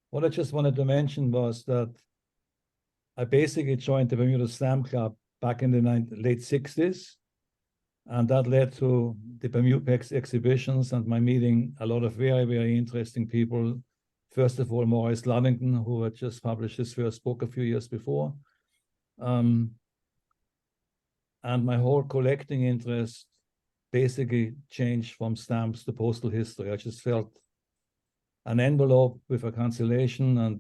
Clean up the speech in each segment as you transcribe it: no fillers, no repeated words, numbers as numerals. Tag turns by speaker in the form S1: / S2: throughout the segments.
S1: What I just wanted to mention was that I basically joined the Bermuda Stamp Club back in the late 60s. And that led to the Bermuda exhibitions and my meeting a lot of very, very interesting people. First of all, Maurice Ludington, who had just published his first book a few years before. And my whole collecting interest basically changed from stamps to postal history. I just felt an envelope with a cancellation and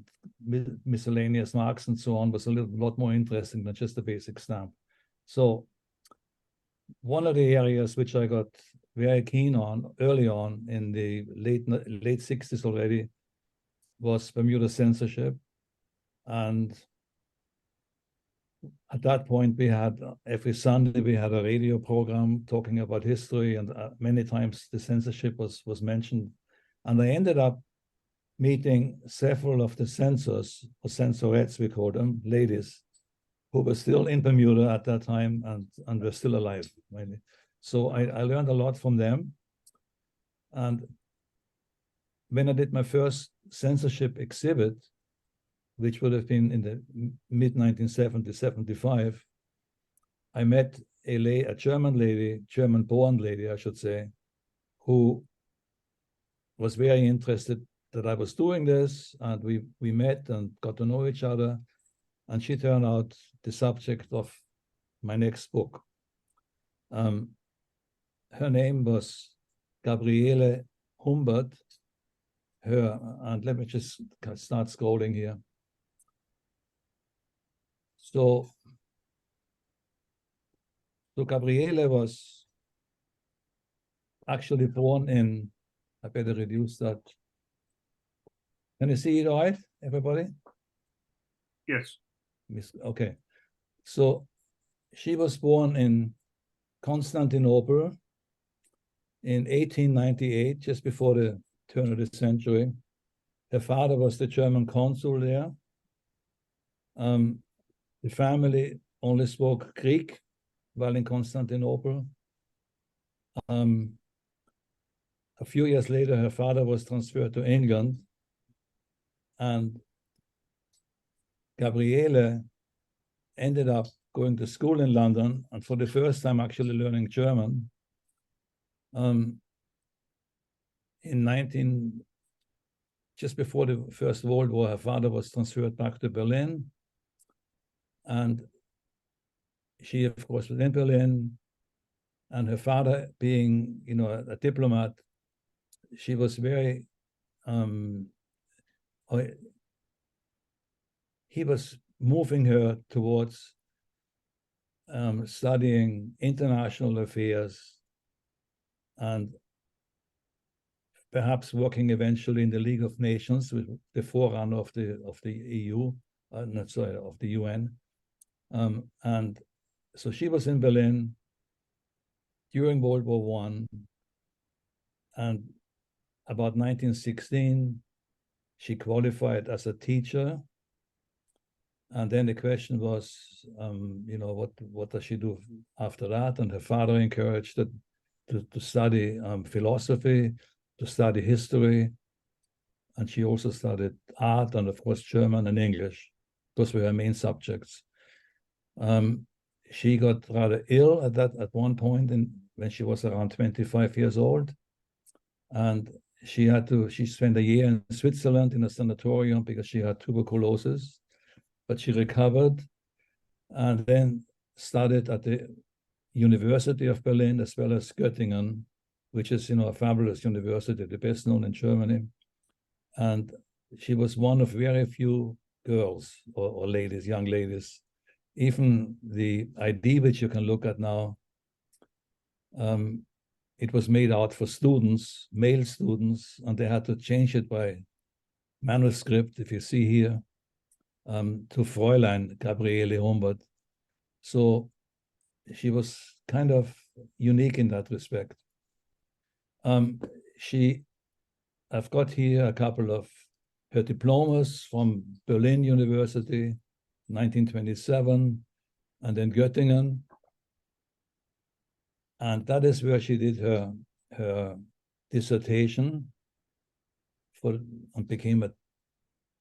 S1: miscellaneous marks and so on was a lot more interesting than just a basic stamp. So one of the areas which I got very keen on early on in the late 60s already was Bermuda censorship. And at that point, we had every Sunday, we had a radio program talking about history, and many times the censorship was mentioned. And I ended up meeting several of the censors, or censorettes, we call them, ladies, who were still in Bermuda at that time and were still alive. Really. So I learned a lot from them. And when I did my first censorship exhibit, which would have been in the mid-1970s, 75, I met a German lady, German-born lady, I should say, who was very interested that I was doing this, and we met and got to know each other, and she turned out the subject of my next book. Her name was Gabriele Humbert. And let me just start scrolling here. So Gabriele was actually born in, I better reduce that. Can you see it all right, everybody?
S2: Yes.
S1: Okay. So she was born in Constantinople in 1898, just before the turn of the century. Her father was the German consul there. The family only spoke Greek while in Constantinople. A few years later, her father was transferred to England, and Gabriele ended up going to school in London, and for the first time actually learning German. Just before the First World War, her father was transferred back to Berlin, and she, of course, was in Berlin, and her father being, a diplomat, she was very, he was moving her towards studying international affairs and perhaps working eventually in the League of Nations, with the forerunner of the EU, of the UN. And so she was in Berlin during World War I, and about 1916, she qualified as a teacher. And then the question was, what does she do after that? And her father encouraged her to study philosophy, to study history. And she also studied art and, of course, German and English. Those were her main subjects. She got rather ill at one point when she was around 25 years old. And she spent a year in Switzerland in a sanatorium because she had tuberculosis. But she recovered and then studied at the University of Berlin as well as Göttingen, which is, a fabulous university, the best known in Germany. And she was one of very few girls or ladies, young ladies. Even the ID which you can look at now, it was made out for students, male students, and they had to change it by manuscript, if you see here, to Fräulein Gabriele Humbert. So she was kind of unique in that respect. I've got here a couple of her diplomas from Berlin University, 1927, and then Göttingen. And that is where she did her dissertation and became a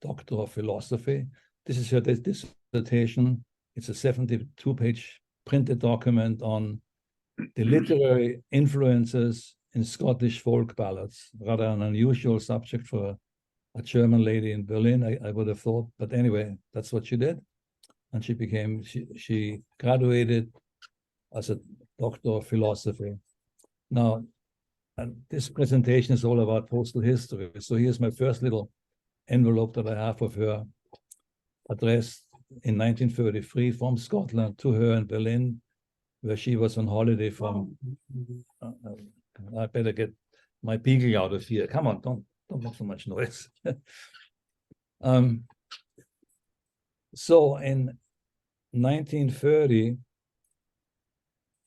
S1: doctor of philosophy. This is her dissertation. It's a 72-page printed document on the literary influences in Scottish folk ballads, rather an unusual subject for a German lady in Berlin, I would have thought. But anyway, that's what she did. And she graduated as a doctor of philosophy. Now, this presentation is all about postal history. So here's my first little envelope that I have of her, addressed in 1933 from Scotland to her in Berlin, where she was on holiday from. I better get my beagle out of here. Come on, don't make so much noise. So in 1930,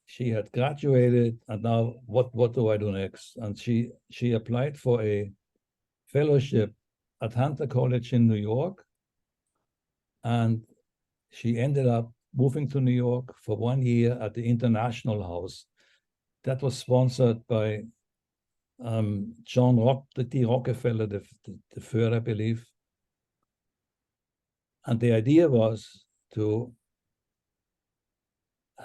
S1: she had graduated, and now what do I do next? And she applied for a fellowship at Hunter College in New York, and she ended up moving to New York for 1 year at the International House. That was sponsored by John D. Rockefeller the third, I believe. And the idea was to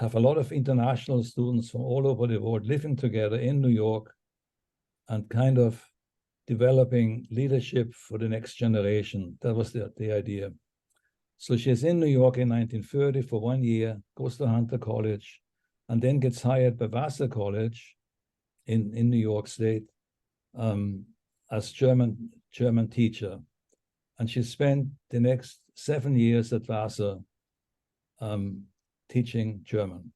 S1: have a lot of international students from all over the world living together in New York and kind of developing leadership for the next generation. That was the idea. So she's in New York in 1930 for 1 year, goes to Hunter College, and then gets hired by Vassar College in New York State as German teacher. And she spent the next 7 years at Vassar teaching German.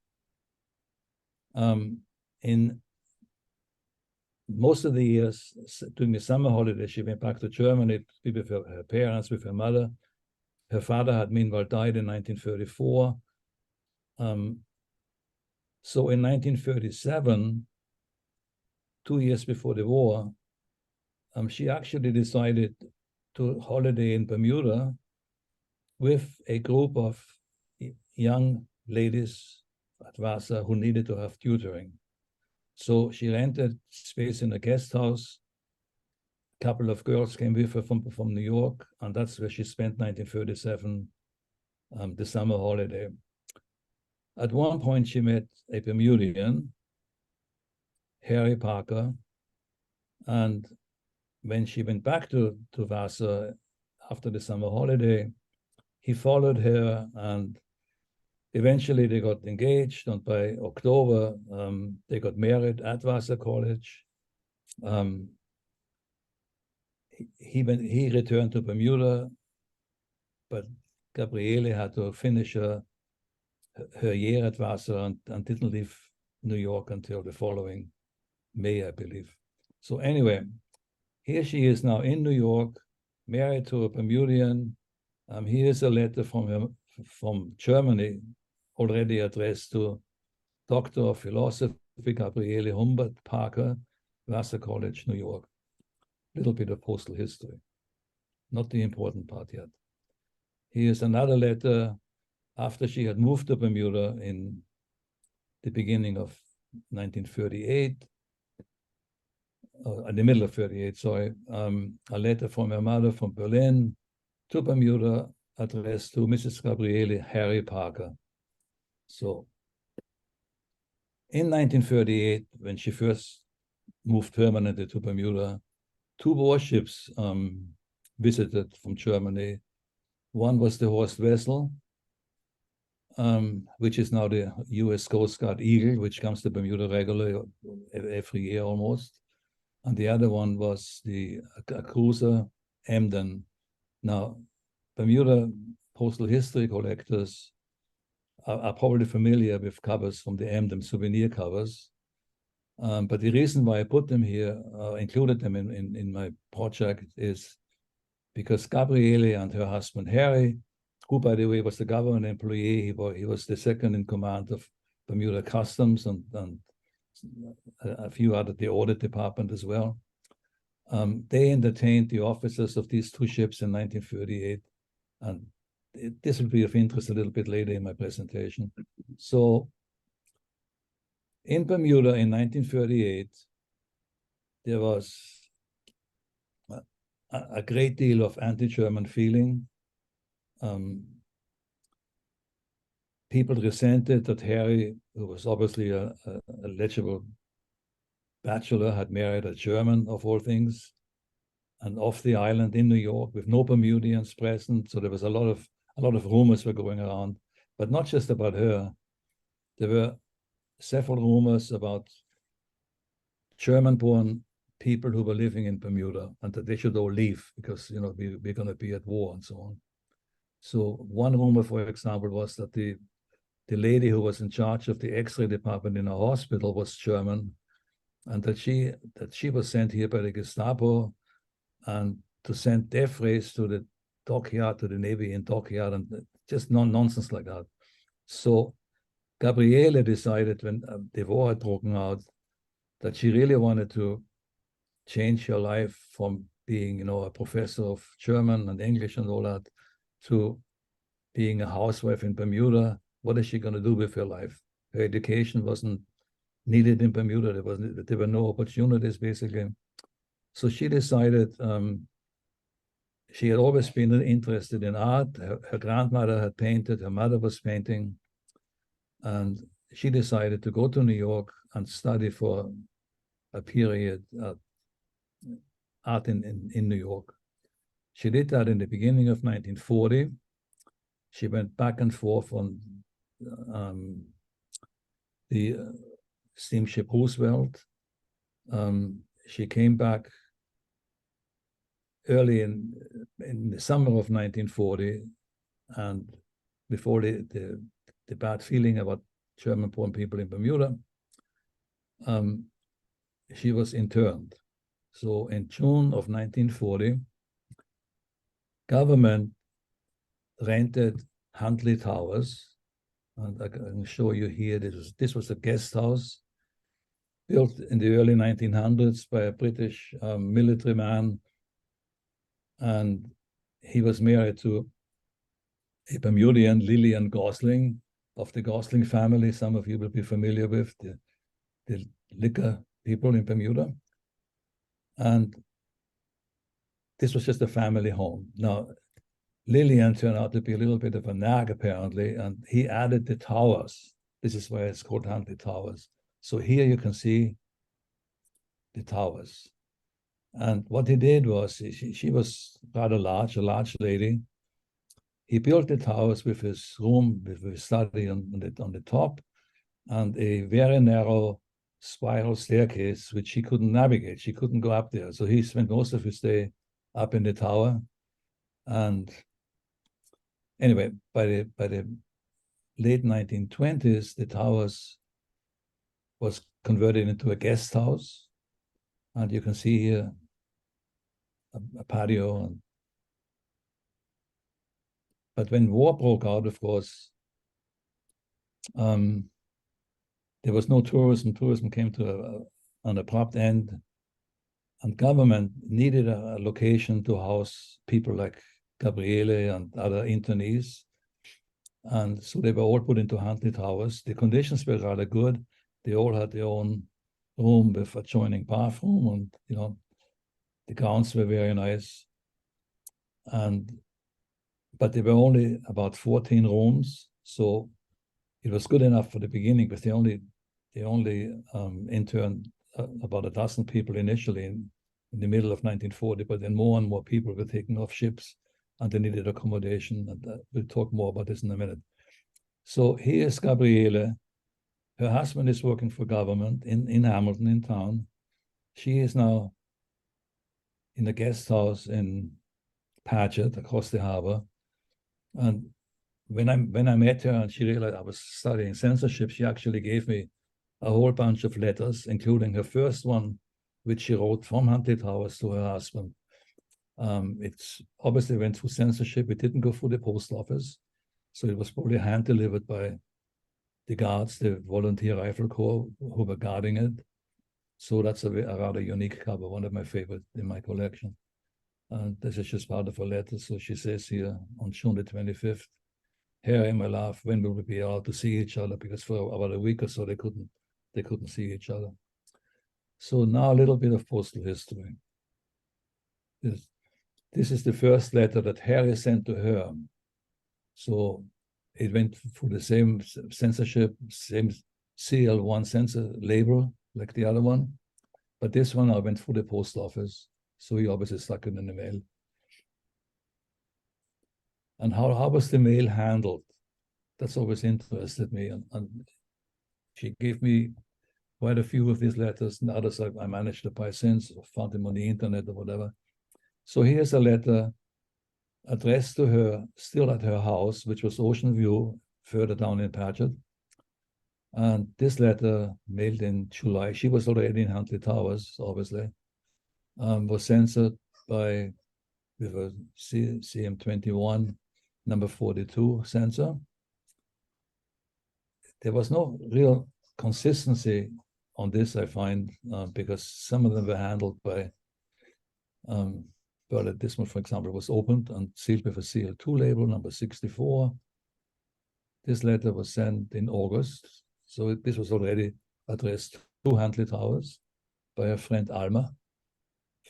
S1: In most of the years, during the summer holiday, she went back to Germany to be with her parents, with her mother. Her father had meanwhile died in 1934. So in 1937, 2 years before the war, she actually decided to holiday in Bermuda with a group of young ladies at Vassar who needed to have tutoring. So she rented space in a guest house. A couple of girls came with her from New York, and that's where she spent 1937, the summer holiday. At one point, she met a Bermudian, Harry Parker, and when she went back to Vassar after the summer holiday, he followed her, and eventually they got engaged, and by October, they got married at Vassar College. He returned to Bermuda, but Gabriele had to finish her year at Vassar and didn't leave New York until the following May, I believe. So anyway, here she is now in New York, married to a Bermudian. Here's a letter from Germany, already addressed to Doctor of Philosophy Gabriele Humbert Parker, Vassar College, New York. Little bit of postal history, not the important part yet. Here's another letter after she had moved to Bermuda in the beginning of 1938, in the middle of 38, sorry, a letter from her mother from Berlin to Bermuda addressed to Mrs. Gabriele Harry Parker. So in 1938, when she first moved permanently to Bermuda, 2 warships visited from Germany. One was the Horst vessel, which is now the US Coast Guard Eagle, which comes to Bermuda regularly every year almost. And the other one was a cruiser, Emden. Now, Bermuda postal history collectors are probably familiar with covers from the Emden souvenir covers. But the reason why I put them here, included them in my project, is because Gabriele and her husband Harry, who, by the way, was the government employee, he was the second in command of Bermuda Customs and a few other, the audit department as well. They entertained the officers of these 2 ships in 1938, and this will be of interest a little bit later in my presentation. So in Bermuda in 1938, there was a great deal of anti-German feeling. People resented that Harry, who was obviously a legible bachelor, had married a German, of all things, and off the island in New York with no Bermudians present. So there was a lot of rumors were going around, but not just about her. There were several rumors about German-born people who were living in Bermuda and that they should all leave because, you know, we're going to be at war and so on. So one rumor, for example, was that the lady who was in charge of the X-ray department in a hospital was German, and that she was sent here by the Gestapo and to send death rays to the dockyard, to the Navy in dockyard, and just nonsense like that. So Gabriele decided when the war had broken out that she really wanted to change her life from being, you know, a professor of German and English and all that to being a housewife in Bermuda. What is she going to do with her life? Her education wasn't needed in Bermuda. There were no opportunities, basically. So she decided, she had always been interested in art. Her grandmother had painted, her mother was painting. And she decided to go to New York and study for a period art in New York. She did that in the beginning of 1940. She went back and forth on the steamship Roosevelt. She came back early in the summer of 1940, and before the bad feeling about German-born people in Bermuda, she was interned. So in June of 1940, government rented Huntley Towers, and I can show you here. This was a guest house built in the early 1900s by a British military man, and he was married to a Bermudian, Lillian Gosling, of the Gosling family. Some of you will be familiar with the liquor people in Bermuda. And this was just a family home. Now, Lillian turned out to be a little bit of a nag, apparently, and he added the towers. This is why it's called Huntley Towers. So here you can see the towers. And what he did was, she was rather large, a large lady. He built the towers with his room, with his study on the top, and a very narrow spiral staircase, which she couldn't navigate. She couldn't go up there. So he spent most of his day up in the tower. And anyway, by the late 1920s, the towers was converted into a guest house. And you can see here a patio. But when war broke out, of course, there was no tourism. Tourism came to an abrupt end. And government needed a location to house people like Gabriele and other internees. And so they were all put into Huntley Towers. The conditions were rather good. They all had their own room with adjoining bathroom, and, you know, the grounds were very nice. But there were only about 14 rooms, so it was good enough for the beginning, because they only interned about a dozen people initially in the middle of 1940, but then more and more people were taken off ships and they needed accommodation. And we'll talk more about this in a minute. So here's Gabriele. Her husband is working for government in Hamilton, in town. She is now in a guest house in Paget, across the harbor. And when I met her and she realized I was studying censorship, she actually gave me a whole bunch of letters, including her first one, which she wrote from Huntley Towers to her husband. It's obviously went through censorship. It didn't go through the post office. So it was probably hand-delivered by the guards, the Volunteer Rifle Corps, who were guarding it. So that's a rather unique cover, one of my favorite in my collection. And this is just part of her letter. So she says here, on June the 25th, "Harry, my love, when will we be allowed to see each other?" Because for about a week or so, they couldn't see each other. So now a little bit of postal history. this is the first letter that Harry sent to her. So it went through the same censorship, same CL1 censor label like the other one. But this one I went through the post office. So he obviously stuck it in the mail. And how was the mail handled? That's always interested me. And she gave me quite a few of these letters, and others I managed to buy since, or found them on the internet or whatever. So here's a letter addressed to her, still at her house, which was Ocean View, further down in Paget. And this letter, mailed in July, she was already in Huntley Towers, obviously, was censored by, with a CM21, number 42 censor. There was no real consistency on this, I find, because some of them were handled by, well, this one, for example, was opened and sealed with a CL2 label, number 64. This letter was sent in August. So this was already addressed to Huntley Towers by a friend Alma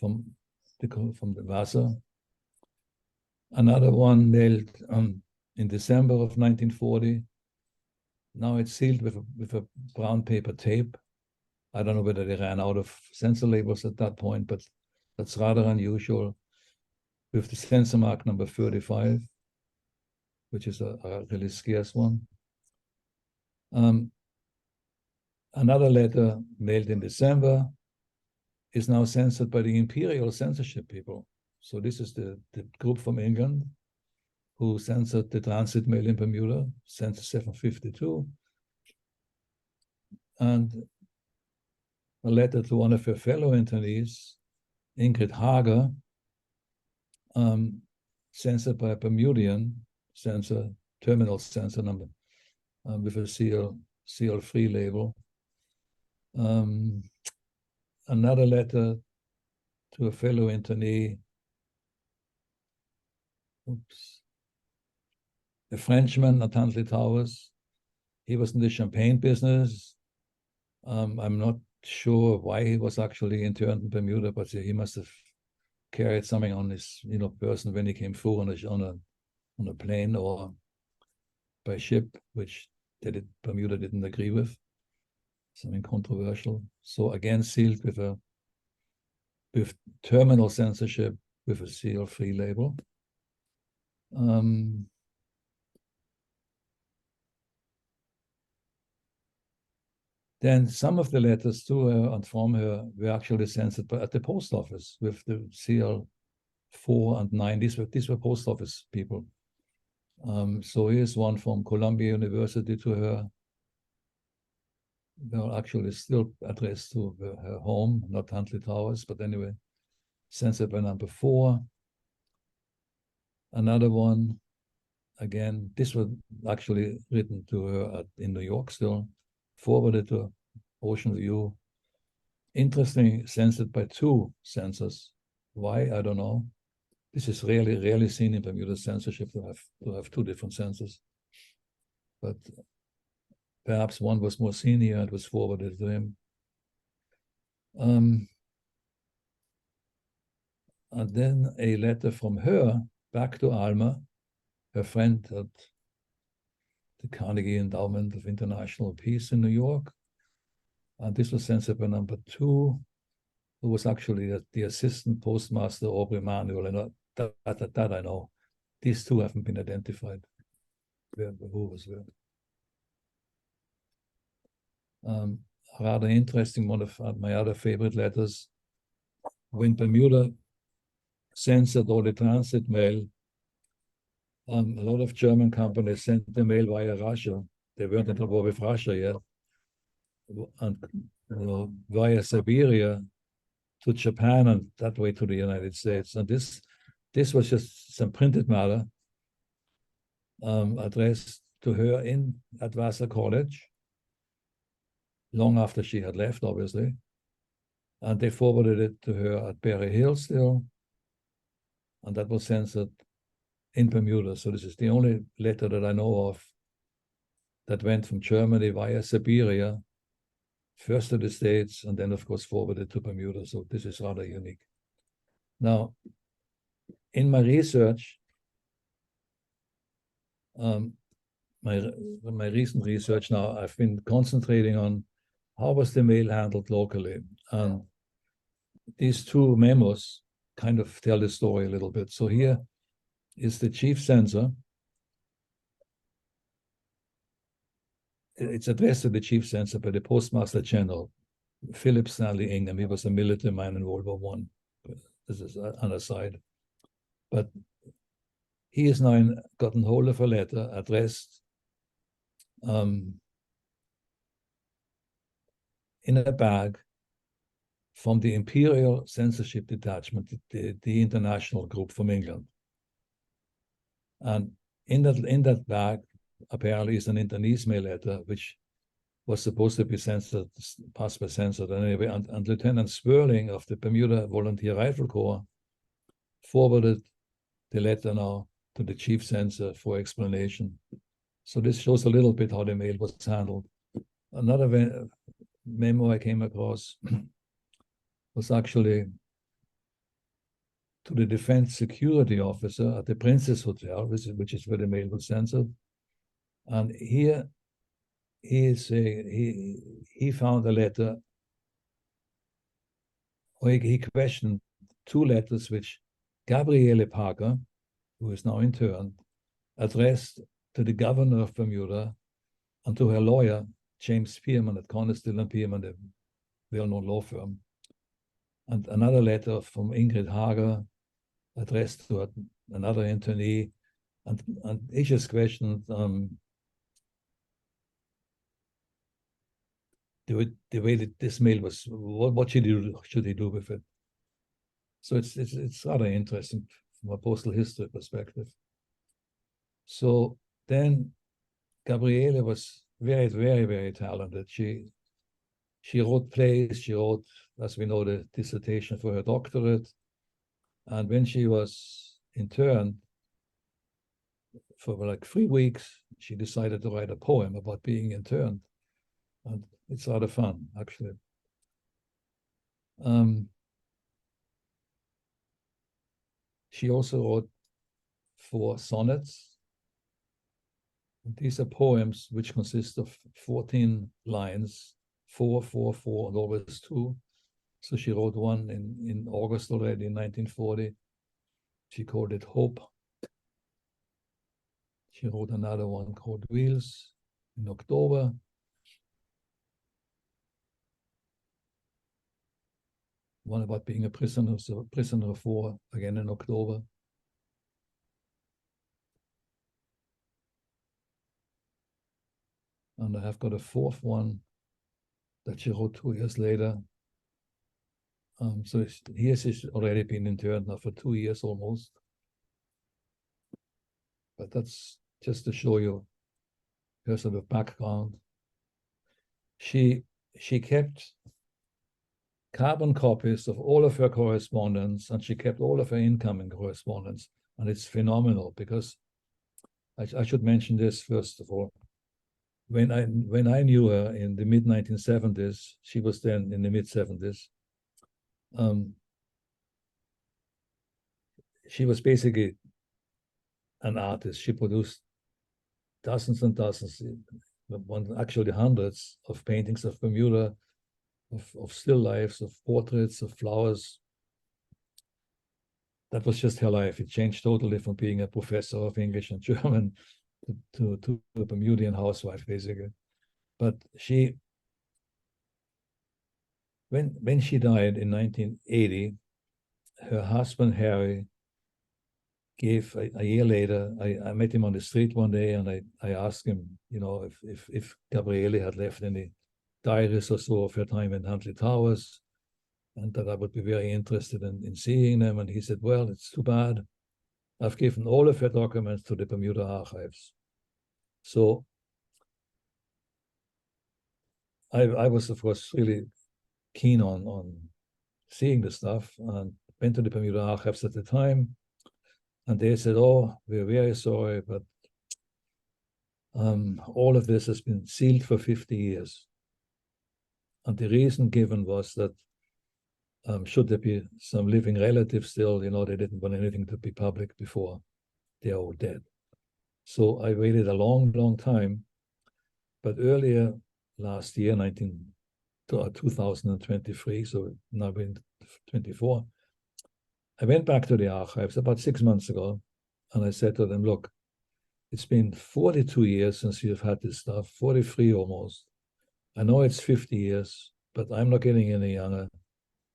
S1: from the Wasser. Another one mailed in December of 1940. Now it's sealed with a brown paper tape. I don't know whether they ran out of censor labels at that point, but that's rather unusual, with the censor mark number 35, which is a really scarce one. Another letter mailed in December is now censored by the Imperial Censorship people. So this is the group from England who censored the transit mail in Bermuda, censor 752. And a letter to one of her fellow internees, Ingrid Hager, censored by a Bermudian censor, terminal censor number, with a CL3 label. Another letter to a fellow internee, a Frenchman at Huntley Towers. He was in the champagne business. I'm not sure why he was actually interned in Bermuda, but he must have carried something on his, person when he came through on a plane or by ship, which Bermuda didn't agree with. Something controversial. So again, sealed with terminal censorship with a CL3 label. Then some of the letters to her and from her were actually censored at the post office with the CL4 and 9. These were post office people. So here's one from Columbia University to her. Well, actually still addressed to her home, not Huntley Towers, but anyway, censored by number 4. Another one, again, this was actually written to her in New York still, forwarded to Ocean View. Interesting, censored by 2 censors. Why? I don't know. This is rarely seen in Bermuda censorship to have 2 different censors. But perhaps one was more senior and was forwarded to him. And then a letter from her back to Alma, her friend at the Carnegie Endowment of International Peace in New York. And this was censored by number 2, who was actually the assistant postmaster, Aubrey Manuel. And that I know. These 2 haven't been identified, who was where. Rather interesting, one of my other favorite letters. When Bermuda censored all the transit mail, a lot of German companies sent the mail via Russia. They weren't in the war with Russia yet. And via Siberia to Japan and that way to the United States. And this was just some printed matter addressed to her at Vassar College, long after she had left, obviously. And they forwarded it to her at Berry Hill still. And that was censored in Bermuda. So this is the only letter that I know of that went from Germany via Siberia, first to the States, and then, of course, forwarded to Bermuda. So this is rather unique. Now, in my research, my recent research now, I've been concentrating on how was the mail handled locally. And these two memos kind of tell the story a little bit. So here is the chief censor. It's addressed to the chief censor by the Postmaster General, Philip Stanley Ingham. He was a military man in World War I. This is an aside. But he has now gotten hold of a letter addressed in a bag from the Imperial Censorship Detachment, the international group from England. And in that bag, apparently, is an Internees mail letter, which was supposed to be censored, possibly censored anyway. And Lieutenant Sperling of the Bermuda Volunteer Rifle Corps forwarded the letter now to the chief censor for explanation. So this shows a little bit how the mail was handled. Another memo I came across was actually to the defense security officer at the Princess Hotel, which is where the mail was censored. And here he is saying he found a letter, or he questioned two letters which Gabriele Parker, who is now interned, addressed to the governor of Bermuda and to her lawyer, James Spearman at Coniston and Spearman, a well-known law firm. And another letter from Ingrid Hager addressed to another internee. And he just questioned the way that this mail was, what should he do with it? So it's rather interesting from a postal history perspective. So then Gabriele was very, very, very talented. She wrote plays, she wrote, as we know, the dissertation for her doctorate. And when she was interned for like 3 weeks, she decided to write a poem about being interned. And it's rather fun, actually. She also wrote 4 sonnets. These are poems which consist of 14 lines, 4, 4, 4, and always 2. So she wrote one in August already in 1940. She called it Hope. She wrote another one called Wheels in October. One about being a prisoner, so prisoner of war, again in October. And I have got a 4th one that she wrote 2 years later. So here she's already been interned now for 2 years almost. But that's just to show you her sort of background. She kept carbon copies of all of her correspondence, and she kept all of her incoming correspondence. And it's phenomenal because I should mention this first of all. When I knew her in the mid-1970s, she was then in the mid-70s. She was basically an artist. She produced dozens and dozens, actually hundreds of paintings of Bermuda, of still lifes, of portraits, of flowers. That was just her life. It changed totally from being a professor of English and German to a Bermudian housewife, basically. But when she died in 1980, her husband, Harry, gave a year later, I met him on the street one day, and I asked him, if Gabriele had left any diaries or so of her time in Huntley Towers, and that I would be very interested in seeing them. And he said, well, it's too bad. I've given all of her documents to the Bermuda archives. So I was, of course, really keen on seeing the stuff, and went to the Bermuda archives at the time. And they said, oh, we're very sorry, but all of this has been sealed for 50 years. And the reason given was that should there be some living relatives still, they didn't want anything to be public before they're all dead. So I waited a long, long time. But earlier last year, 2023, so now we're in 24, I went back to the archives about 6 months ago, and I said to them, look, it's been 42 years since you've had this stuff, 43 almost. I know it's 50 years, but I'm not getting any younger.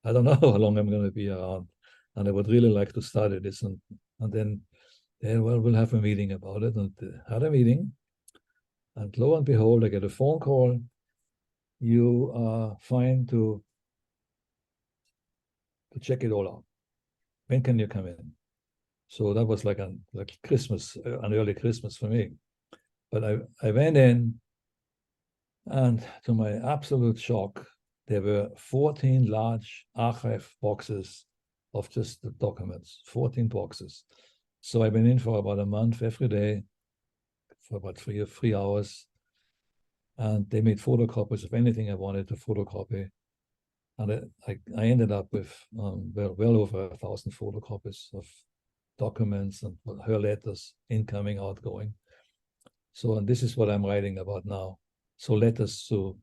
S1: I don't know how long I'm going to be around, and I would really like to study this. And then, well, we'll have a meeting about it. And had a meeting, and lo and behold, I get a phone call. You are fine to check it all out. When can you come in? So that was like Christmas, an early Christmas for me. But I went in, and to my absolute shock, there were 14 large archive boxes of just the documents, 14 boxes. So I went in for about a month every day for about 3 hours. And they made photocopies of anything I wanted to photocopy. And I ended up with well over 1,000 photocopies of documents and her letters, incoming, outgoing. So, and this is what I'm writing about now. So letters to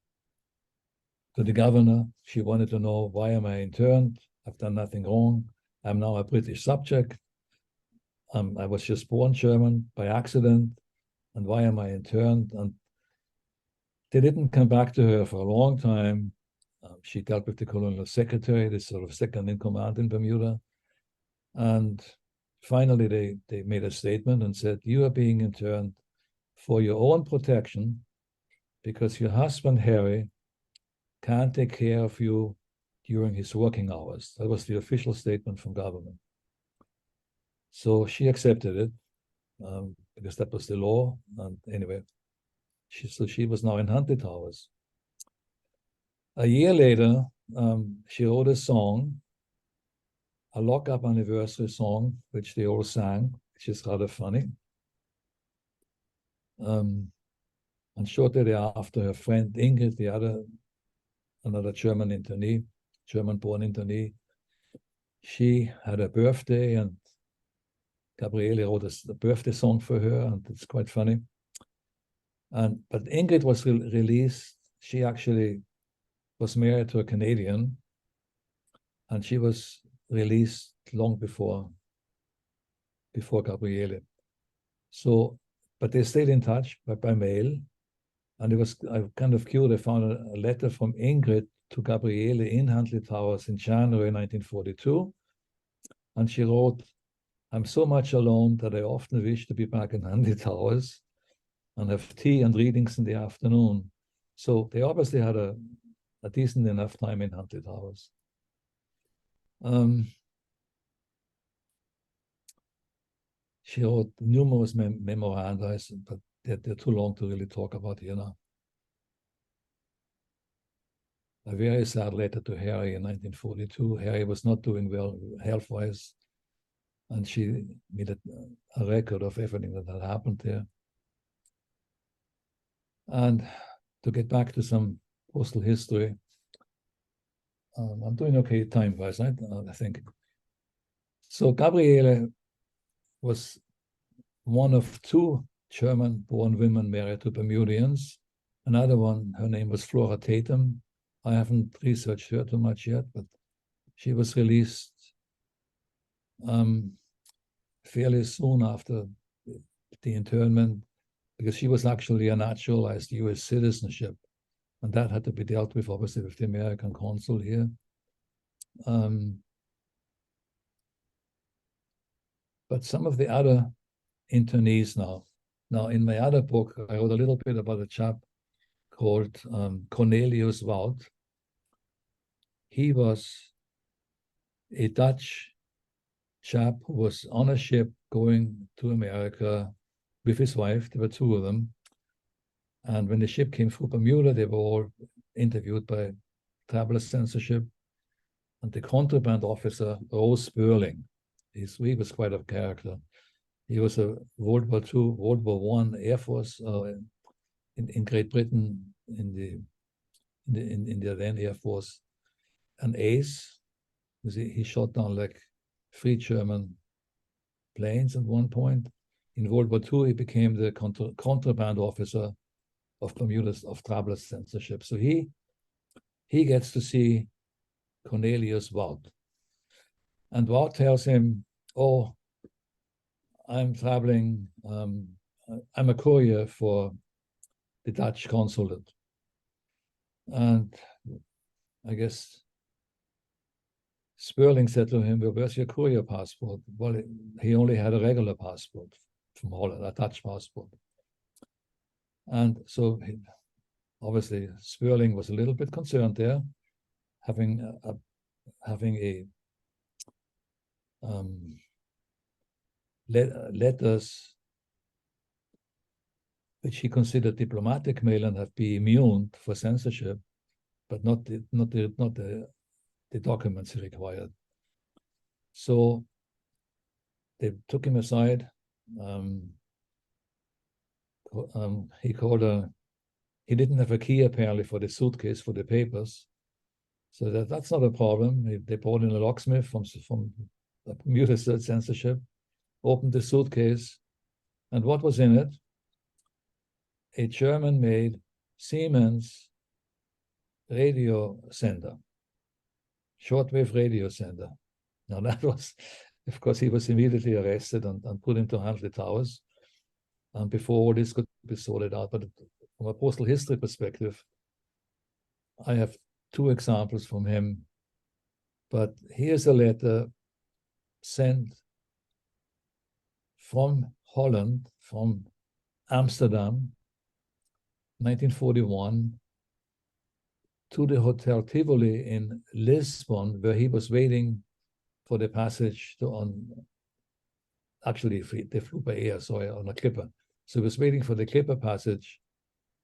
S1: the governor. She wanted to know, why am I interned? I've done nothing wrong. I'm now a British subject. I was just born German by accident. And why am I interned? And they didn't come back to her for a long time. She dealt with the colonial secretary, the sort of second in command in Bermuda. And finally, they made a statement and said, you are being interned for your own protection because your husband, Harry, can't take care of you during his working hours. That was the official statement from government. So she accepted it because that was the law. And anyway, she was now in hunted hours. A year later, she wrote a song, a lock-up anniversary song, which they all sang, which is rather funny. And shortly thereafter, her friend Ingrid, another German internee, German-born internee, she had a birthday, and Gabriele wrote a birthday song for her, and it's quite funny. But Ingrid was released. She actually was married to a Canadian, and she was released long before Gabriele. So, but they stayed in touch by mail, and it was kind of cute. I found a letter from Ingrid to Gabriele in Huntley Towers in January 1942, and she wrote, I'm so much alone that I often wish to be back in Huntley Towers and have tea and readings in the afternoon. So they obviously had a decent enough time in Huntley Towers. She wrote numerous memoranda, but they're too long to really talk about here now. A very sad letter to Harry in 1942. Harry was not doing well health-wise, and she made a record of everything that had happened there. And to get back to some postal history, I'm doing okay time-wise, I think. So Gabriele was one of two German-born women married to Bermudians. Another one, her name was Flora Tatum. I haven't researched her too much yet, but she was released fairly soon after the internment, because she was actually a naturalized US citizenship, and that had to be dealt with, obviously, with the American consul here. But some of the other internees now. Now, in my other book, I wrote a little bit about a chap called Cornelius Wout. He was a Dutch chap who was on a ship going to America with his wife. There were two of them. And when the ship came through Bermuda, they were all interviewed by traveler censorship. And the contraband officer, Rose Sperling, he was quite a character. He was a World War II, World War I Air Force in Great Britain, in the then Air Force, an ace. He shot down like 3 German planes at one point. In World War II, he became the contraband officer of Bermuda's of Travelers censorship. So he gets to see Cornelius Wout. And Wout tells him, oh, I'm traveling, I'm a courier for the Dutch consulate. And I guess Sperling said to him, well, where's your courier passport? Well, he only had a regular passport from Holland, a Dutch passport. And so obviously Sperling was a little bit concerned there, having letters which he considered diplomatic mail and have been immune for censorship, but not the documents he required. So they took him aside. He didn't have a key apparently for the suitcase for the papers. So that's not a problem. They brought in a locksmith from the Bermuda censorship, opened the suitcase, and what was in it? A German-made Siemens radio sender, shortwave radio sender. Now that was, of course, he was immediately arrested and put into Huntley Towers. And before all this could be sorted out, but from a postal history perspective, I have 2 examples from him. But here's a letter sent from Holland, from Amsterdam, 1941, to the Hotel Tivoli in Lisbon, where he was waiting for the passage actually they flew by air, sorry, on a clipper. So he was waiting for the clipper passage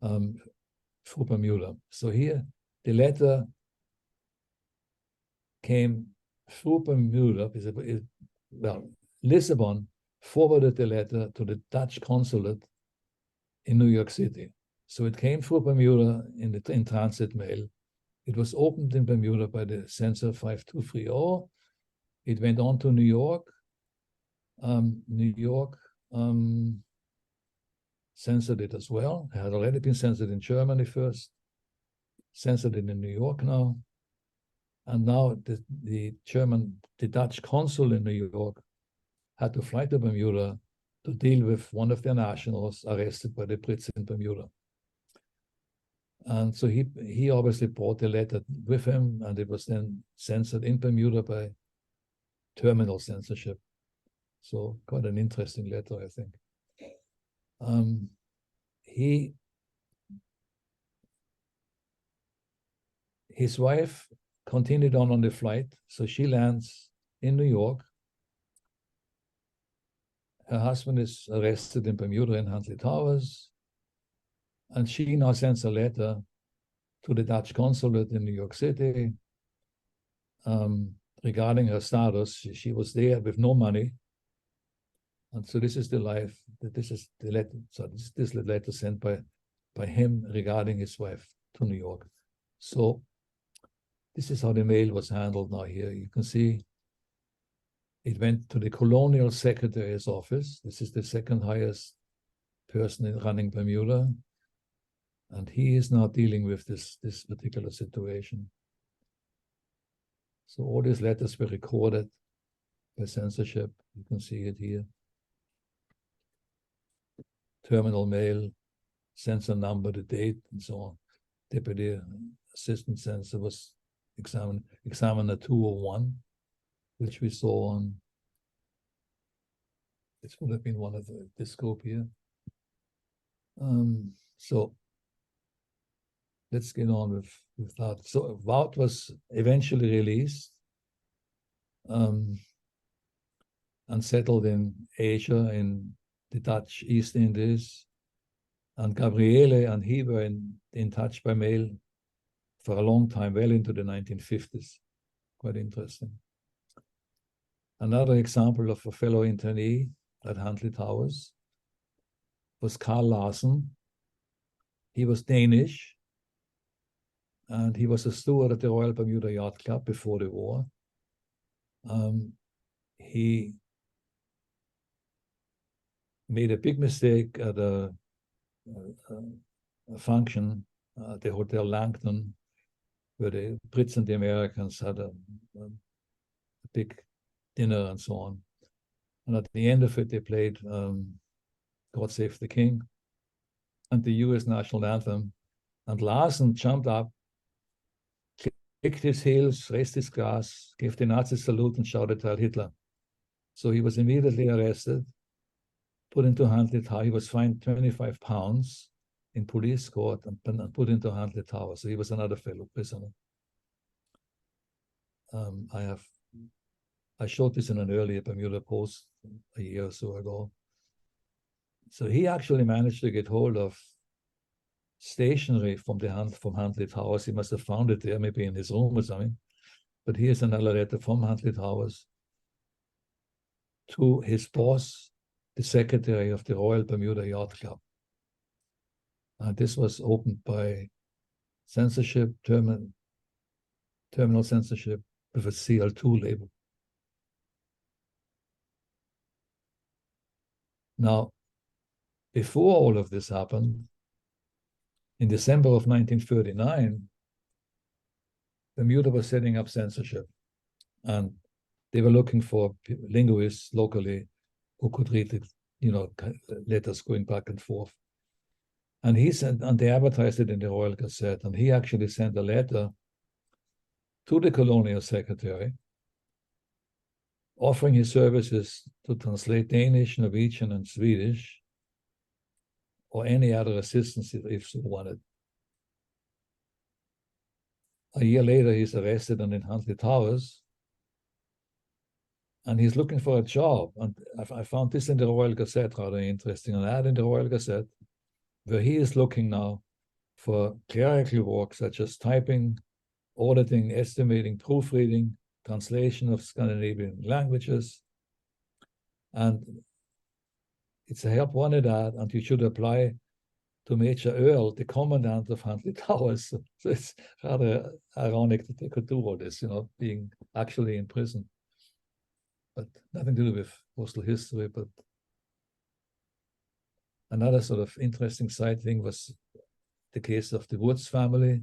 S1: through Bermuda. So here, the letter came through Bermuda. Lisbon forwarded the letter to the Dutch consulate in New York City. So it came through Bermuda in transit mail. It was opened in Bermuda by the censor 5230. It went on to New York. Censored it as well. It had already been censored in Germany first, censored it in New York now. And now the Dutch consul in New York had to fly to Bermuda to deal with one of their nationals arrested by the Brits in Bermuda. And so he obviously brought the letter with him, and it was then censored in Bermuda by terminal censorship. So quite an interesting letter, I think. His wife continued on the flight, so she lands in New York. Her husband is arrested in Bermuda in Huntley Towers, and she now sends a letter to the Dutch consulate in New York City regarding her status. She was there with no money. And so this is the life, this is the letter, so this is the letter sent by him regarding his wife to New York. So this is how the mail was handled now here. You can see it went to the Colonial Secretary's office. This is the second highest person in running Bermuda. And he is now dealing with this particular situation. So all these letters were recorded by censorship. You can see it here. Terminal mail, censor number, the date, and so on. Deputy Assistant Censor was Examiner 201, which we saw on, this would have been one of the scope here. So let's get on with that. So Wout was eventually released and settled in Asia, in the Dutch East Indies. And Gabriele and he were in touch by mail for a long time, well into the 1950s. Quite interesting. Another example of a fellow internee at Huntley Towers was Carl Larsen. He was Danish, and he was a steward at the Royal Bermuda Yacht Club before the war. He made a big mistake at a function at the Hotel Langton, where the Brits and the Americans had a big dinner and so on. And at the end of it, they played God Save the King and the US national anthem. And Larsen jumped up, kicked his heels, raised his glass, gave the Nazi salute, and shouted Heil Hitler. So he was immediately arrested, put into Huntly Tower. He was fined £25 in police court and put into Huntly Tower. So he was another fellow prisoner. I showed this in an earlier Bermuda post a year or so ago. So he actually managed to get hold of stationery from Huntly Towers. He must have found it there, maybe in his room or something. But here's another letter from Huntly Towers to his boss, the secretary of the Royal Bermuda Yacht Club. And this was opened by censorship, terminal censorship with a CL2 label. Now, before all of this happened, in December of 1939, Bermuda was setting up censorship, and they were looking for linguists locally who could read the, letters going back and forth. And they advertised it in the Royal Gazette, and he actually sent a letter to the colonial secretary offering his services to translate Danish, Norwegian, and Swedish, or any other assistance if so wanted. A year later, he's arrested and in Huntly Towers, and he's looking for a job. And I found this in the Royal Gazette rather interesting, an ad in the Royal Gazette, where he is looking now for clerical work such as typing, auditing, estimating, proofreading, translation of Scandinavian languages. And it's a help wanted ad, and you should apply to Major Earl, the commandant of Huntly Towers. So it's rather ironic that they could do all this, being actually in prison. But nothing to do with postal history. But another sort of interesting side thing was the case of the Woods family.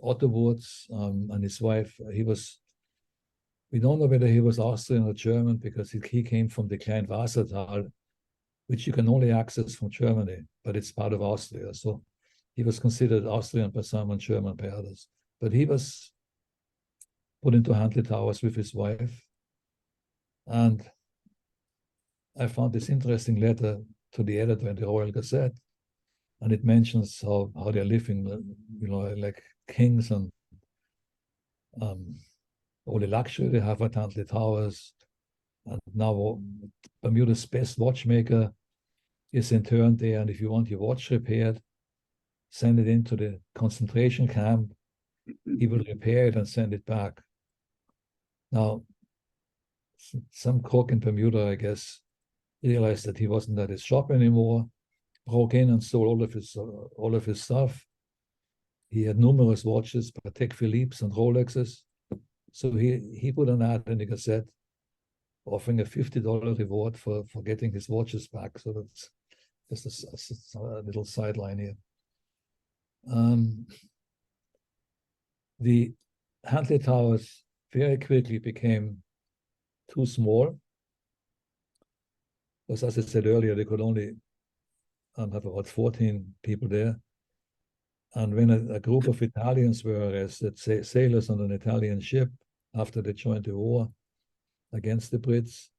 S1: Otto Woods and his wife, we don't know whether he was Austrian or German, because he came from the Kleinwassertal, which you can only access from Germany, but it's part of Austria. So he was considered Austrian by some and German by others. But he was put into Huntly Towers with his wife. And I found this interesting letter to the editor in the Royal Gazette, and it mentions how they're living, like kings, and all the luxury they have at Huntly Towers. And now Bermuda's best watchmaker is interned there, and if you want your watch repaired, send it into the concentration camp. He will repair it and send it back. Now, some cook in Bermuda, I guess, realized that he wasn't at his shop anymore, broke in and stole all of his stuff. He had numerous watches, Patek Philippe's and Rolexes. So he put an ad in the Gazette offering a $50 reward for getting his watches back. So that's just a little sideline here. The Huntly Towers very quickly became too small, because as I said earlier, they could only have about 14 people there. And when a group of Italians were arrested, sailors on an Italian ship after they joined the war against the Brits,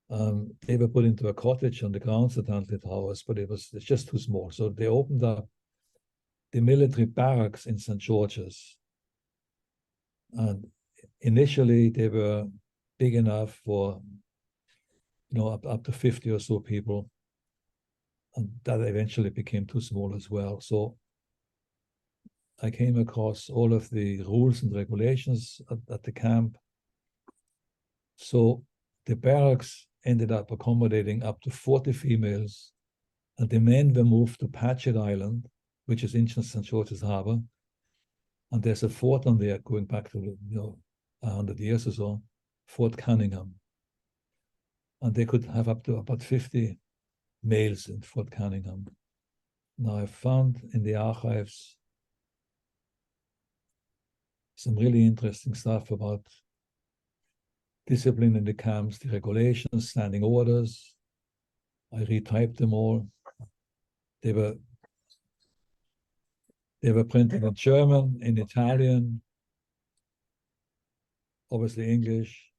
S1: they were put into a cottage on the grounds at Huntly Towers, but it's just too small. So they opened up the military barracks in St. George's. And initially they were big enough for, up to 50 or so people. And that eventually became too small as well. So I came across all of the rules and regulations at the camp. So the barracks ended up accommodating up to 40 females, and the men were moved to Patchett Island, which is in St. George's Harbor. And there's a fort on there going back to 100 years or so. Fort Cunningham. And they could have up to about 50 males in Fort Cunningham. Now, I found in the archives some really interesting stuff about discipline in the camps, the regulations, standing orders. I retyped them all. They were printed in German, in Italian, obviously English,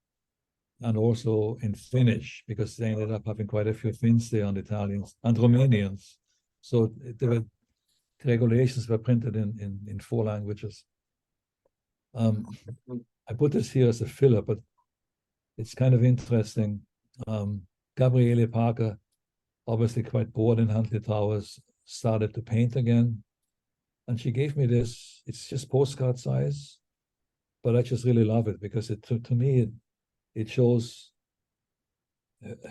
S1: and also in Finnish, because they ended up having quite a few Finns there and Italians and Romanians. So the regulations were printed in 4 languages. I put this here as a filler, but it's kind of interesting. Gabriele Parker, obviously quite bored in Huntley Towers, started to paint again. And she gave me this. It's just postcard size, but I just really love it because to me, it shows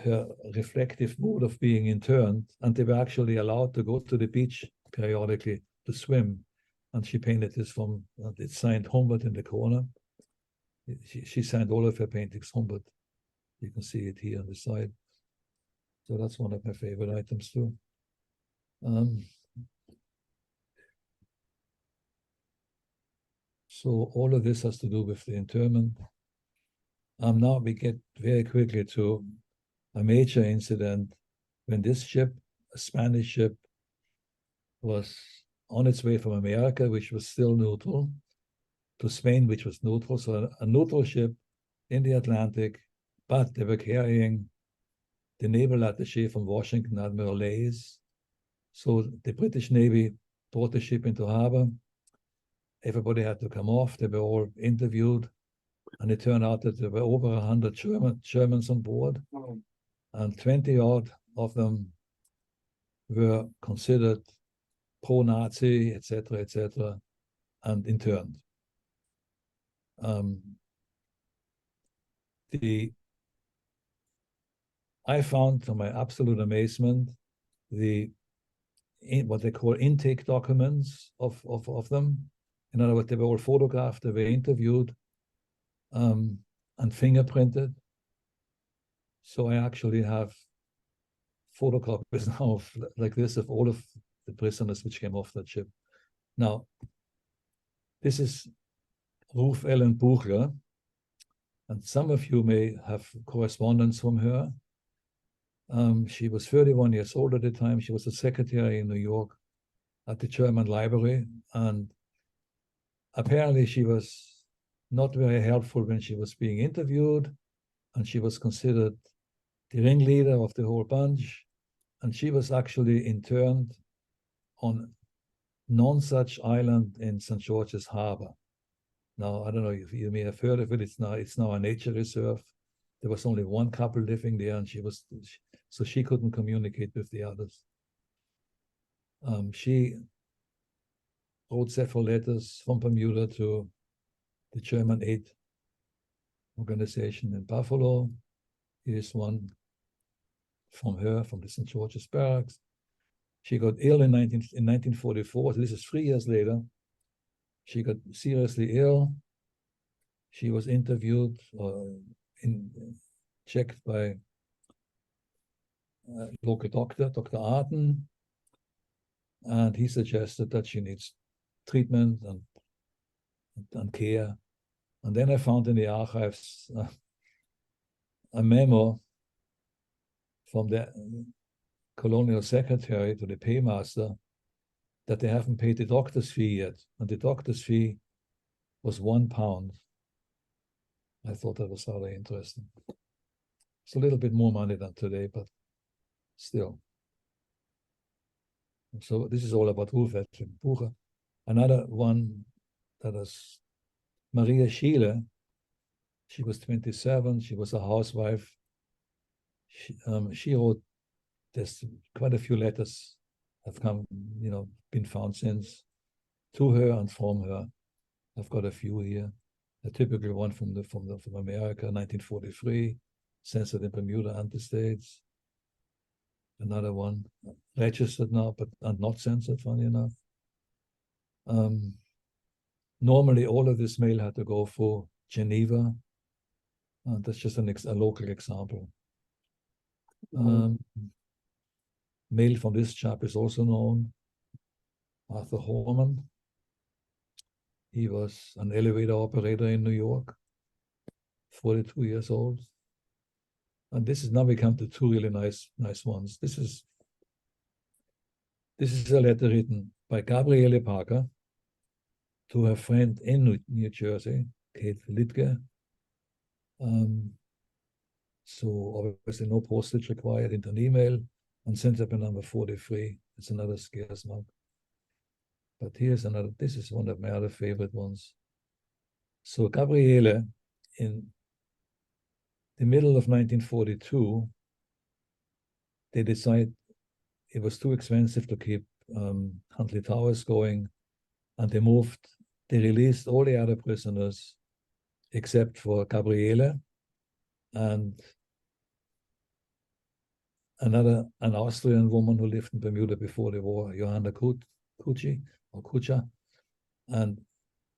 S1: her reflective mood of being interned, and they were actually allowed to go to the beach periodically to swim. And she painted this from, it's signed Humbert in the corner. She signed all of her paintings Humbert. You can see it here on the side. So that's one of my favorite items too. So all of this has to do with the internment. Now we get very quickly to a major incident when this ship, a Spanish ship, was on its way from America, which was still neutral, to Spain, which was neutral. So a neutral ship in the Atlantic, but they were carrying the naval attaché from Washington, Admiral Leys. So the British Navy brought the ship into harbor. Everybody had to come off. They were all interviewed. And it turned out that there were over 100 Germans on board. And 20 odd of them were considered pro-Nazi, etc., and interned. I found, to my absolute amazement, what they call intake documents of them. In other words, they were all photographed, they were interviewed, and fingerprinted. So I actually have photocopies now of, like this, of all of the prisoners which came off that ship. Now, this is Ruth Ellen Buchler, and some of you may have correspondence from her. She was 31 years old at the time. She was a secretary in New York at the German library, and apparently she was not very helpful when she was being interviewed, and she was considered the ringleader of the whole bunch, and she was actually interned on Nonsuch Island in St. George's Harbor. Now, I don't know if you may have heard of it. It's now a nature reserve. There was only one couple living there, and so she couldn't communicate with the others. She wrote several letters from Bermuda to the German aid organization in Buffalo. Here's one from her, from the St. George's Barracks. She got ill in 1944. So this is 3 years later. She got seriously ill. She was interviewed, checked by a local doctor, Dr. Arden, and he suggested that she needs treatment and care. And then I found in the archives a memo from the colonial secretary to the paymaster that they haven't paid the doctor's fee yet. And the doctor's fee was £1. I thought that was rather interesting. It's a little bit more money than today, but still. So this is all about Ruth Ellen Bucher. Another one that is Maria Schiele. She was 27. She was a housewife. She wrote, there's quite a few letters have come, been found since, to her and from her. I've got a few here. A typical one from America, 1943, censored in Bermuda and the States. Another one, registered now, but not censored, funny enough. Normally, all of this mail had to go for Geneva, That's just a local example. Male from this chap is also known, Arthur Horman. He was an elevator operator in New York, 42 years old. And this is now become the two really nice ones. This is a letter written by Gabriele Parker to her friend in New Jersey, Kate Littke. So obviously no postage required, into an email, and sent up a number 43. It's another scarce mark. But here's another, this is one of my other favorite ones. So Gabriele, in the middle of 1942, they decide it was too expensive to keep Huntley Towers going, and they released all the other prisoners except for Gabriele and an Austrian woman who lived in Bermuda before the war, Johanna Kucha. And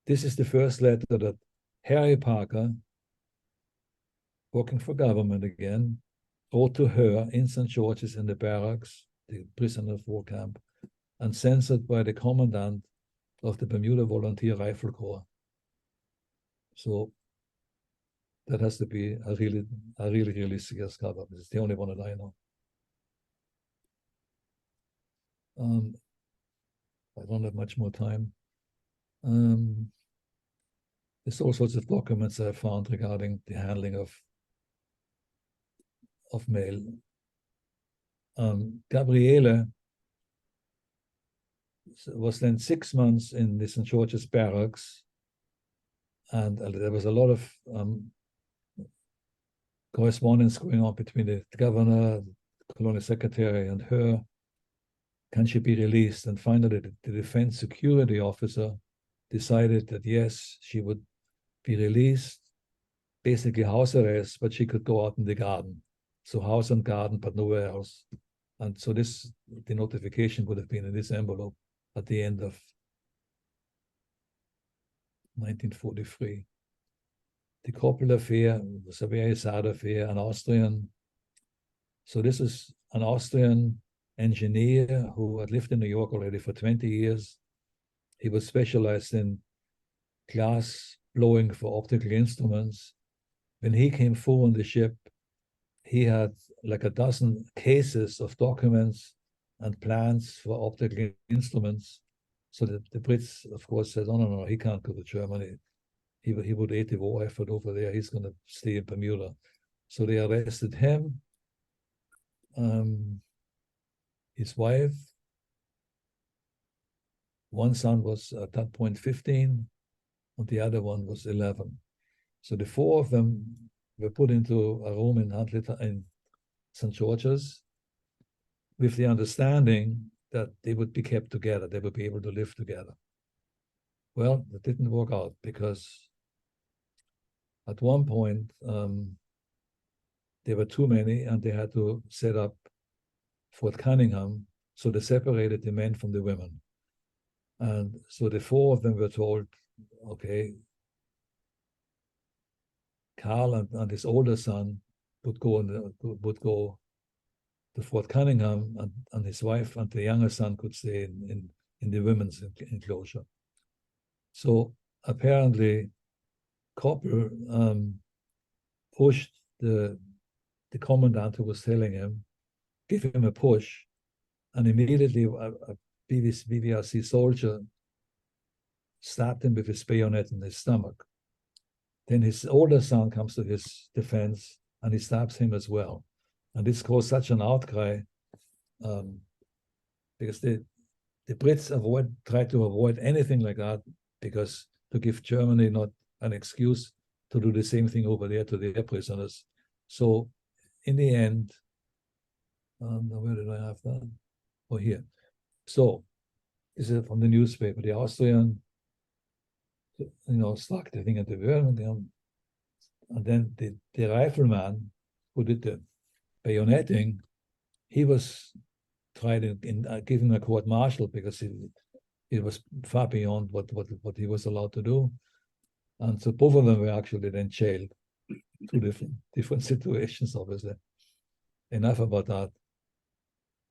S1: this is the first letter that Harry Parker, working for government again, wrote to her in St. George's in the barracks, the prisoner of war camp, and censored by the commandant of the Bermuda Volunteer Rifle Corps. So that has to be a really scarce cover. It's the only one that I know. I don't have much more time. There's all sorts of documents I found regarding the handling of mail. Gabriele was then 6 months in the St. George's barracks, and there was a lot of correspondence going on between the governor, the colonial secretary, and her. Can she be released? And finally, the defense security officer decided that yes, she would be released, basically house arrest, but she could go out in the garden. So house and garden, but nowhere else. And so the notification would have been in this envelope at the end of 1943. The Koppel affair was a very sad affair, an Austrian. So this is an Austrian engineer who had lived in New York already for 20 years. He was specialized in glass blowing for optical instruments. When he came forward on the ship, he had like a dozen cases of documents and plans for optical instruments. So the Brits, of course, said, oh, no, he can't go to Germany. He would aid the war effort over there. He's going to stay in Bermuda. So they arrested him, his wife. One son was at that point 15, and the other one was 11. So the four of them were put into a room in St. George's with the understanding that they would be kept together. They would be able to live together. Well, that didn't work out because at one point, there were too many and they had to set up Fort Cunningham. So they separated the men from the women. And so the four of them were told, okay, Carl and his older son would go to Fort Cunningham, and his wife and the younger son could stay in the women's enclosure. So apparently, Koppel pushed the commandant who was telling him, give him a push, and immediately a BVRC soldier stabbed him with his bayonet in his stomach. Then his older son comes to his defense and he stabs him as well. And this caused such an outcry because the Brits tried to avoid anything like that, because to give Germany not an excuse to do the same thing over there to their prisoners. So in the end, where did I have that? Oh, here. So this is from the newspaper. The Austrian, stuck the thing at the worm, and then the rifleman who did the bayoneting, he was tried in giving a court-martial because it was far beyond what he was allowed to do. And so both of them were actually then jailed. two different situations, obviously. Enough about that.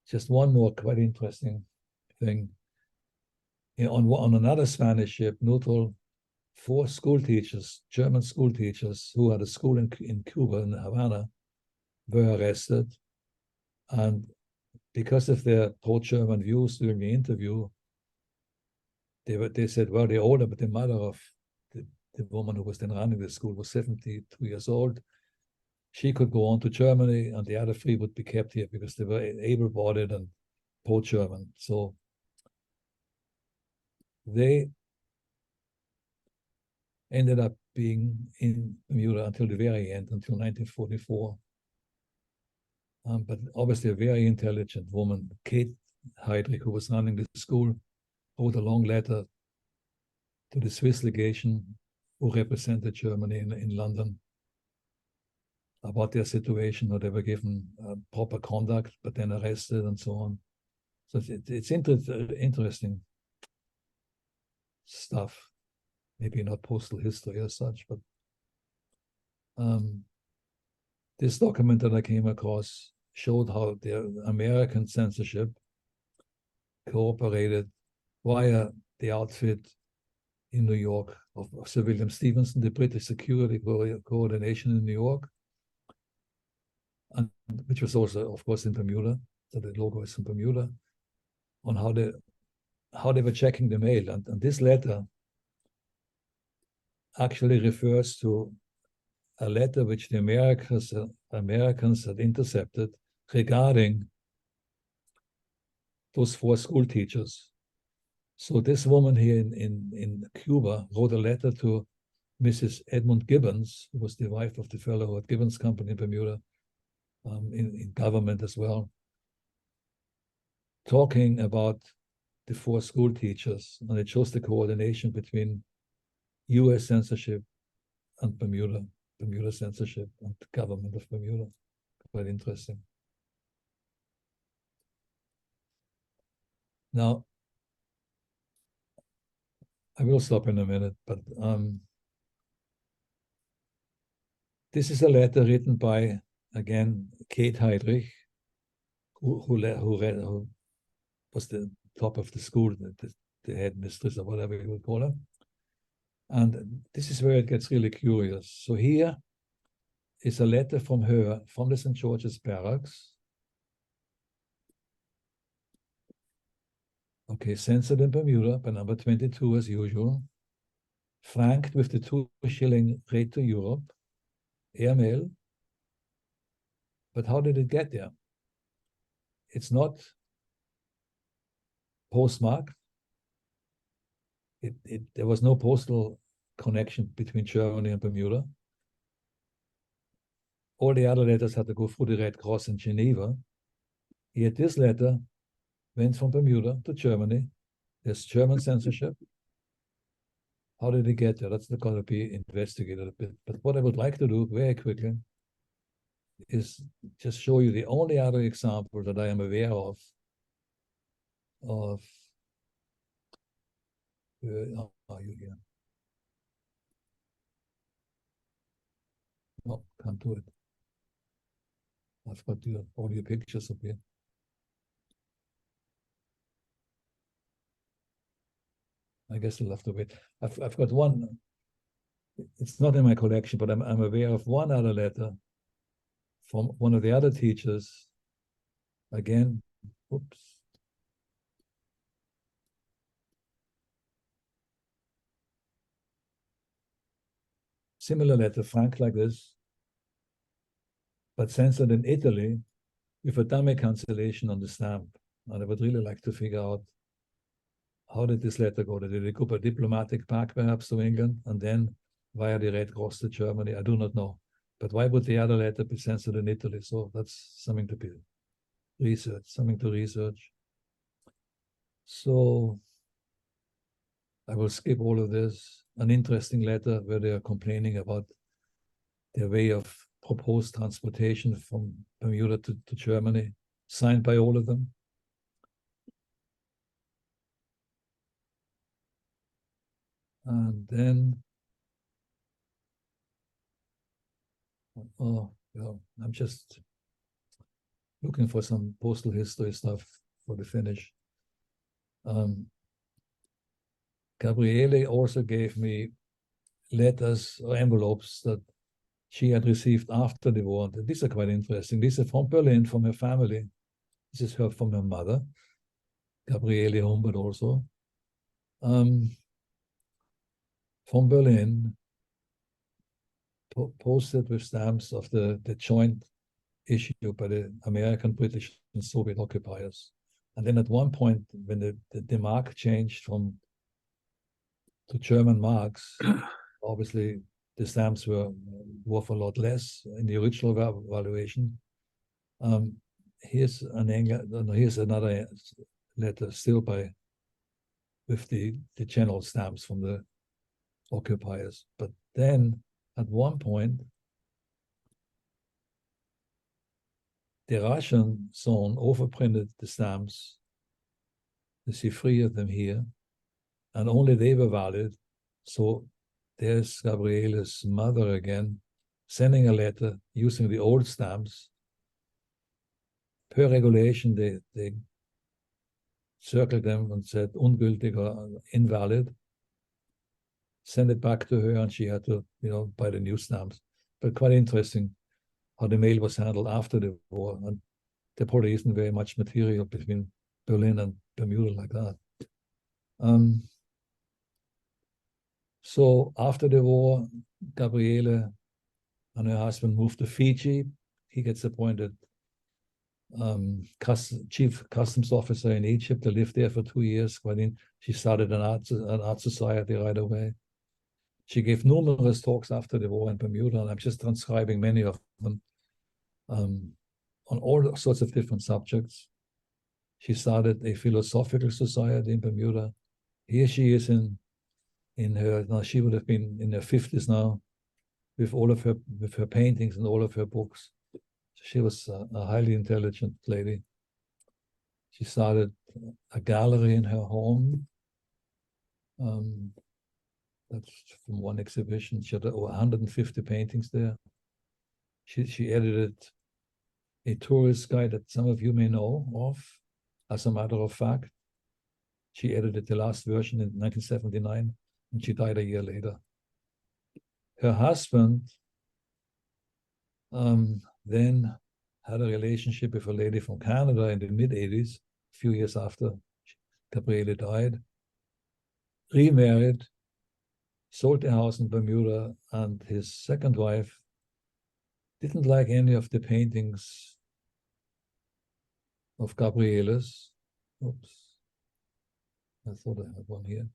S1: Just one more quite interesting thing. On another Spanish ship, neutral, 4 school teachers, German school teachers, who had a school in Cuba, in Havana, were arrested. And because of their pro-German views during the interview, they said, well, they're older, but the mother of the woman who was then running the school was 72 years old. She could go on to Germany, and the other 3 would be kept here because they were able-bodied and pro-German. So they ended up being in Bermuda until the very end, until 1944. But obviously a very intelligent woman, Kate Heydrich, who was running the school, wrote a long letter to the Swiss legation who represented Germany in London about their situation, how they were given proper conduct, but then arrested and so on. So it's interesting stuff. Maybe not postal history as such, but this document that I came across showed how the American censorship cooperated via the outfit in New York of Sir William Stevenson, the British Security Coordination in New York, and which was also, of course, in Bermuda. So the logo is in Bermuda, on how they were checking the mail. And this letter actually refers to a letter which the Americans had intercepted regarding those 4 school teachers. So this woman here in Cuba wrote a letter to Mrs. Edmund Gibbons, who was the wife of the fellow at Gibbons Company in Bermuda, in government as well, talking about the 4 school teachers. And it shows the coordination between US censorship and Bermuda censorship and the government of Bermuda. Quite interesting. Now, I will stop in a minute, but this is a letter written by, again, Kate Heydrich, who was the top of the school, the headmistress or whatever you would call her. And this is where it gets really curious. So here is a letter from her, from the St. George's Barracks. Okay, censored in Bermuda by number 22 as usual. Franked with the 2-shilling rate to Europe. Airmail. But how did it get there? It's not postmarked. There was no postal connection between Germany and Bermuda. All the other letters had to go through the Red Cross in Geneva. Yet this letter went from Bermuda to Germany. There's German censorship. How did it get there? That's got to be investigated a bit. But what I would like to do very quickly is just show you the only other example that I am aware of are you here? No, can't do it. I've got all your pictures up here. I guess I'll have to wait. I've got one. It's not in my collection, but I'm aware of one other letter from one of the other teachers. Again, oops. Similar letter, frank like this, but censored in Italy with a dummy cancellation on the stamp. And I would really like to figure out, how did this letter go? Did it go by diplomatic pack perhaps to England and then via the Red Cross to Germany? I do not know. But why would the other letter be censored in Italy? So that's something to be researched, something to research. So I will skip all of this. An interesting letter where they are complaining about their way of proposed transportation from Bermuda to Germany, signed by all of them. And then Oh, I'm just looking for some postal history stuff for the finish. Gabriele also gave me letters or envelopes that she had received after the war. These are quite interesting. These are from Berlin, from her family. This is her from her mother, Gabriele Humbert also. From Berlin, posted with stamps of the joint issue by the American, British, and Soviet occupiers. And then at one point, when the mark changed to German marks, obviously the stamps were worth a lot less in the original valuation. Here's another letter still with the general stamps from the occupiers. But then at one point, the Russian zone overprinted the stamps. You see 3 of them here, and only they were valid. So there's Gabriele's mother again, sending a letter using the old stamps. Per regulation, they circled them and said ungültig or invalid. Send it back to her, and she had to, buy the new stamps. But quite interesting how the mail was handled after the war. And there probably isn't very much material between Berlin and Bermuda like that. So after the war, Gabriele and her husband moved to Fiji. He gets appointed chief customs officer in Egypt. They lived there for 2 years. She started an art society right away. She gave numerous talks after the war in Bermuda, and I'm just transcribing many of them on all sorts of different subjects. She started a philosophical society in Bermuda. Here she is she would have been in her 50s now, with her paintings and all of her books. She was a highly intelligent lady. She started a gallery in her home. That's from one exhibition. She had over 150 paintings there. She edited a tourist guide that some of you may know of. As a matter of fact, she edited the last version in 1979, and she died a year later. Her husband then had a relationship with a lady from Canada in the mid-80s, a few years after Gabriele died, remarried, sold the house in Bermuda, and his second wife didn't like any of the paintings of Gabriele's. Oops. I thought I had one here.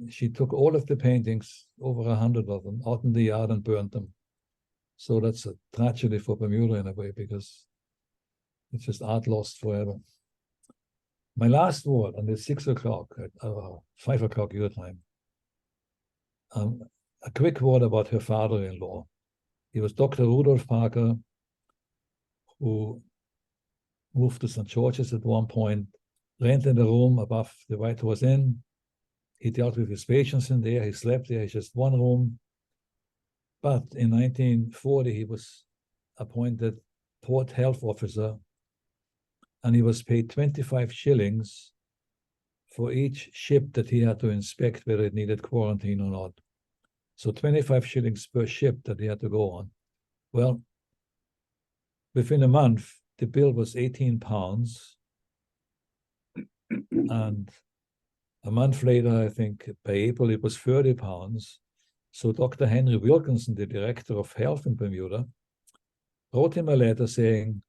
S1: She took all of the paintings, over 100 of them, out in the yard and burned them. So that's a tragedy for Bermuda in a way, because it's just art lost forever. My last word, and it's 6 o'clock, 5 o'clock your time. A quick word about her father-in-law. He was Dr. Rudolf Parker, who moved to St. George's at one point, rented a room above the White Horse Inn. He dealt with his patients in there. He slept there. It's just one room. But in 1940, he was appointed port health officer, and he was paid 25 shillings for each ship that he had to inspect, whether it needed quarantine or not. So 25 shillings per ship that he had to go on. Well, within a month, the bill was 18 pounds. And a month later, I think by April, it was 30 pounds. So Dr. Henry Wilkinson, the director of health in Bermuda, wrote him a letter saying,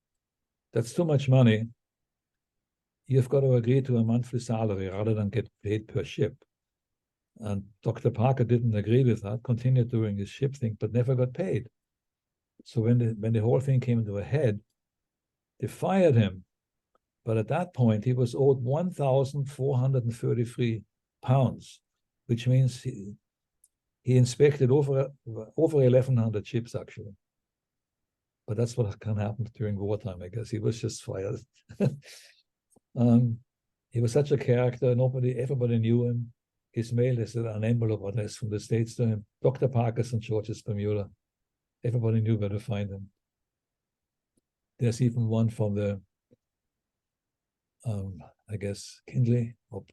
S1: that's too much money. You've got to agree to a monthly salary rather than get paid per ship. And Dr. Parker didn't agree with that, continued doing his ship thing, but never got paid. So when the whole thing came to a head, they fired him. But at that point, he was owed 1,433 pounds, which means he inspected over 1,100 ships, actually. But that's what can happen during wartime, I guess. He was just fired. He was such a character. Everybody knew him. his mail is an envelope address from the States to him. Dr. Parker, St. George's, Bermuda. Everybody knew where to find him. There's even one from the, I guess, Kindley, of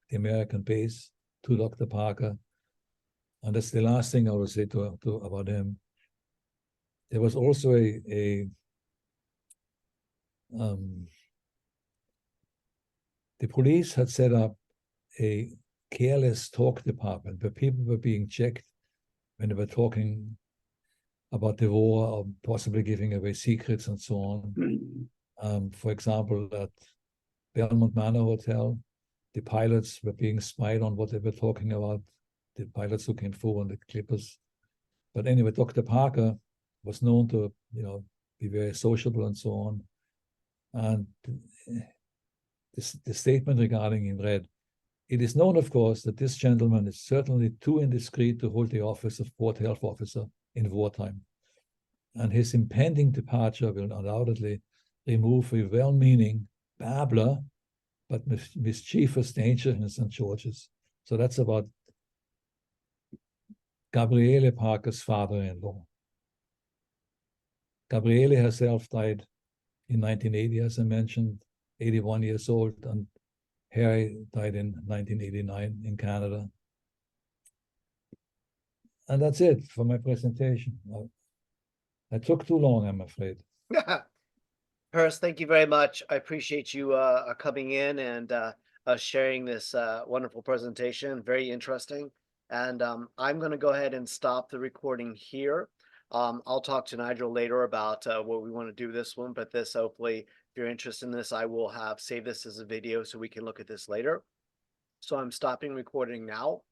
S1: the American base, to Dr. Parker. And that's the last thing I will say about him. There was also the police had set up a careless talk department where people were being checked when they were talking about the war or possibly giving away secrets and so on. For example, at Belmont Manor Hotel, the pilots were being spied on what they were talking about, the pilots who came forward on the Clippers. But anyway, Dr. Parker was known to, be very sociable and so on. And the statement regarding him read, "It is known, of course, that this gentleman is certainly too indiscreet to hold the office of Port Health Officer in wartime. And his impending departure will undoubtedly remove a well-meaning babbler, but mischievous danger in St. George's." So that's about Gabriele Parker's father-in-law. Gabriele herself died in 1980, as I mentioned, 81 years old, and Harry died in 1989 in Canada. And that's it for my presentation. I took too long, I'm afraid.
S3: Horst, thank you very much. I appreciate you coming in and sharing this wonderful presentation. Very interesting. And I'm going to go ahead and stop the recording here. I'll talk to Nigel later about what we want to do this one, but this, hopefully, if you're interested in this, I will have saved this as a video so we can look at this later. So I'm stopping recording now.